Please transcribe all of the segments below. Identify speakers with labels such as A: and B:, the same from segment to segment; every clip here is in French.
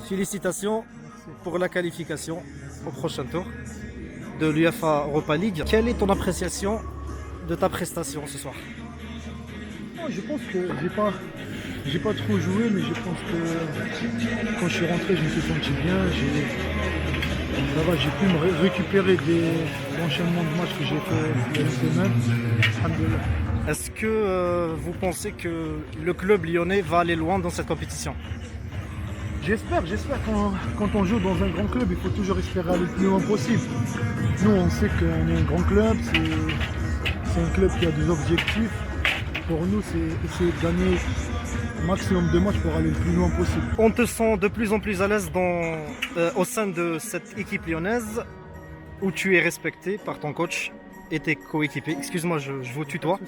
A: Félicitations pour la qualification au prochain tour de l'UEFA Europa League. Quelle est ton appréciation de ta prestation ce soir?
B: Je pense que j'ai pas trop joué, mais je pense que quand je suis rentré, je me suis senti bien. Ça va, j'ai pu me récupérer des enchaînements de matchs que j'ai fait il y a une semaine. Alhamdoulilah.
A: Est-ce que vous pensez que le club lyonnais va aller loin dans cette compétition?
B: J'espère quand on joue dans un grand club, il faut toujours espérer aller le plus loin possible. Nous, on sait qu'on est un grand club, c'est un club qui a des objectifs. Pour nous, c'est essayer de gagner un maximum de matchs pour aller le plus loin possible.
A: On te sent de plus en plus à l'aise au sein de cette équipe lyonnaise où tu es respecté par ton coach et tes coéquipiers. Excuse-moi, je vous tutoie.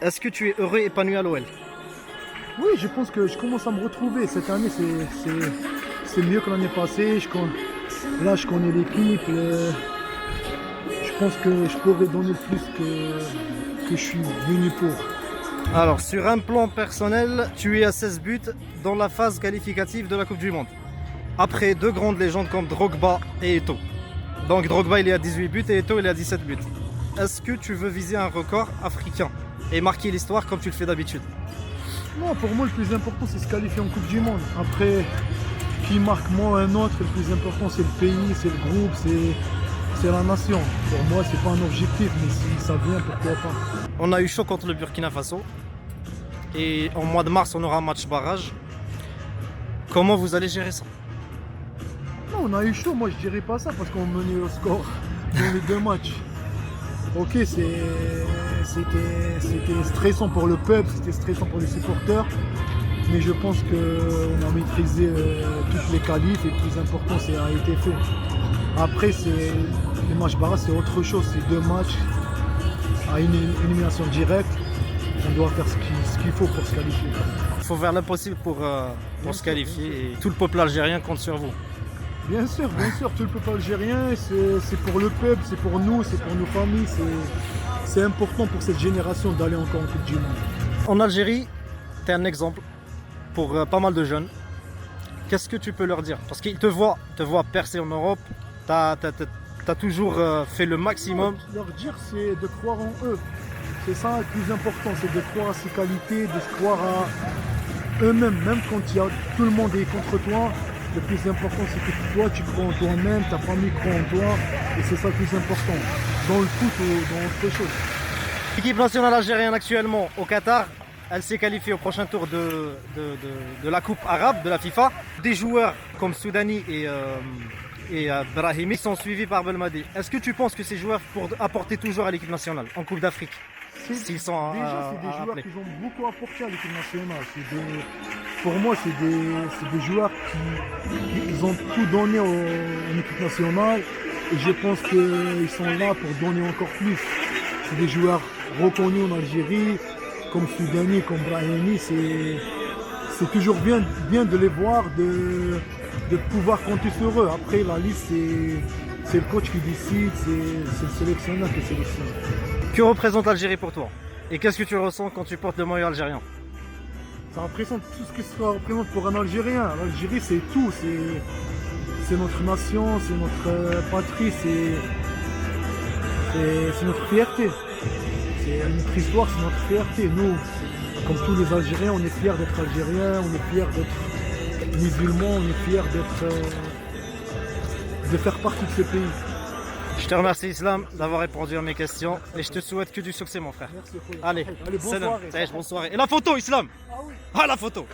A: Est-ce que tu es heureux et épanoui à l'OL?
B: Oui, je pense que je commence à me retrouver. Cette année, c'est mieux que l'année passée. Là, je connais l'équipe. Je pense que je pourrais donner le plus que je suis venu pour.
A: Alors, sur un plan personnel, tu es à 16 buts dans la phase qualificative de la Coupe du Monde. Après deux grandes légendes comme Drogba et Eto'o. Donc Drogba, il est à 18 buts et Eto'o, il est à 17 buts. Est-ce que tu veux viser un record africain et marquer l'histoire comme tu le fais d'habitude?
B: Non, pour moi, le plus important, c'est se qualifier en Coupe du Monde. Après, qui marque moins un autre, le plus important, c'est le pays, c'est le groupe, c'est la nation. Pour moi, c'est pas un objectif, mais si ça vient, pourquoi pas.
A: On a eu chaud contre le Burkina Faso. Et en mois de mars, on aura un match barrage. Comment vous allez gérer ça?
B: Non, on a eu chaud, moi je dirais pas ça, parce qu'on menait au score dans les deux matchs. Ok, c'était stressant pour le peuple, c'était stressant pour les supporters, mais je pense qu'on a maîtrisé toutes les qualifs et le plus important, c'est a été fait. Après, les matchs barrages, c'est autre chose, c'est deux matchs à une élimination directe. On doit faire ce qu'il faut pour se qualifier.
A: Il faut faire l'impossible pour se qualifier et tout le peuple algérien compte sur vous.
B: Bien sûr, tout le peuple algérien, c'est pour le peuple, c'est pour nous, c'est pour nos familles, c'est important pour cette génération d'aller encore en Coupe du Monde.
A: En Algérie, tu es un exemple pour pas mal de jeunes. Qu'est-ce que tu peux leur dire? Parce qu'ils te voient percer en Europe, tu as toujours fait le maximum.
B: Leur dire, c'est de croire en eux. C'est ça le plus important, c'est de croire à ses qualités, de se croire à eux-mêmes, même quand tout le monde est contre toi. Le plus important, c'est que toi, tu crois en toi-même, ta famille croit en toi, et c'est ça le plus important, dans le foot ou dans autre chose.
A: L'équipe nationale algérienne actuellement au Qatar, elle s'est qualifiée au prochain tour de la Coupe arabe de la FIFA. Des joueurs comme Soudani et Brahimi sont suivis par Belmadi. Est-ce que tu penses que ces joueurs pourront apporter toujours à l'équipe nationale en Coupe d'Afrique? S'ils sont
B: déjà, c'est des joueurs qui ont beaucoup apporté à l'équipe nationale. Pour moi, c'est des joueurs qui ont tout donné en équipe nationale. Et je pense qu'ils sont là pour donner encore plus. C'est des joueurs reconnus en Algérie, comme Soudani, comme Brahimi. C'est toujours bien de les voir, de pouvoir compter sur eux. Après, la liste, c'est le coach qui décide, c'est le sélectionneur qui sélectionne.
A: Que représente l'Algérie pour toi? Et qu'est-ce que tu ressens quand tu portes le maillot algérien?
B: Ça représente tout ce que ça représente pour un Algérien. L'Algérie, c'est tout. C'est notre nation, c'est notre patrie, c'est notre fierté. C'est notre histoire, c'est notre fierté. Nous, comme tous les Algériens, on est fiers d'être Algériens, on est fiers d'être musulmans, on est fiers de faire partie de ce pays.
A: Je te remercie Islam d'avoir répondu à mes questions et je te souhaite que du succès mon frère.
B: Merci.
A: Allez,
B: bonne soirée.
A: Bonne soirée. Et la photo Islam.
B: Ah oui.
A: Ah la photo.